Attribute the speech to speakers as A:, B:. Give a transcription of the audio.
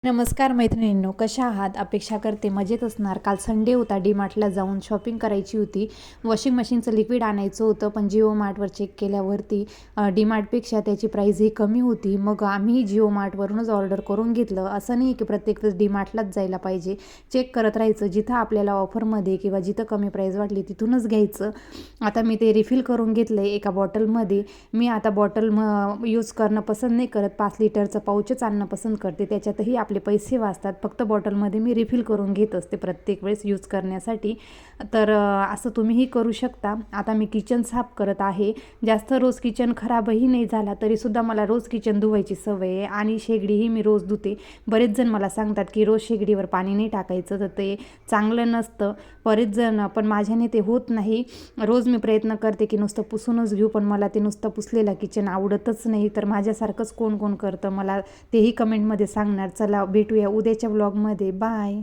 A: नमस्कार मैत्रिणींनो, कशा आहात? अपेक्षा करते मजेत असणार. काल संडे होता, डीमार्टला जाऊन शॉपिंग करायची होती. वॉशिंग मशीनचं लिक्विड आणायचं होतं, पण जिओ मार्टवर चेक केल्यावरती डीमार्टपेक्षा त्याची प्राईस ही कमी होती. मग आम्ही जिओ मार्टवरूनच ऑर्डर करून घेतलं. असं नाही की प्रत्येक वेळेस डीमार्टलाच जायला पाहिजे, चेक करत राहायचं. जिथं आपल्याला ऑफरमध्ये किंवा जिथं कमी प्राईस वाटली तिथूनच घ्यायचं. आता मी ते रिफिल करून घेतलं आहे एका बॉटलमध्ये. मी आता बॉटल यूज करणं पसंत नाही करत, 5 लिटरचं पाऊचच आणणं पसंत करते. त्याच्यातही आपले पैसे वाचतात. फक्त बॉटलमध्ये मी रिफिल करून घेत असते प्रत्येक वेळेस यूज करण्यासाठी. तर असं तुम्हीही करू शकता. आता मी किचन साफ करत आहे. जास्त रोज किचन खराबही नाही झाला तरीसुद्धा मला रोज किचन धुवायची सवय आहे आणि शेगडीही मी रोज धुते. बरेच जण मला सांगतात की रोज शेगडीवर पाणी नाही टाकायचं, तर ते चांगलं नसतं. बरेच जण, पण माझ्याने ते होत नाही. रोज मी प्रयत्न करते की नुसतं पुसूनच घेऊ, पण मला ते नुसतं पुसलेलं किचन आवडतच नाही. तर माझ्यासारखंच कोण कोण करतं मला तेही कमेंटमध्ये सांगणार. चला भेटूया उद्याच्या व्लॉगमध्ये. बाय.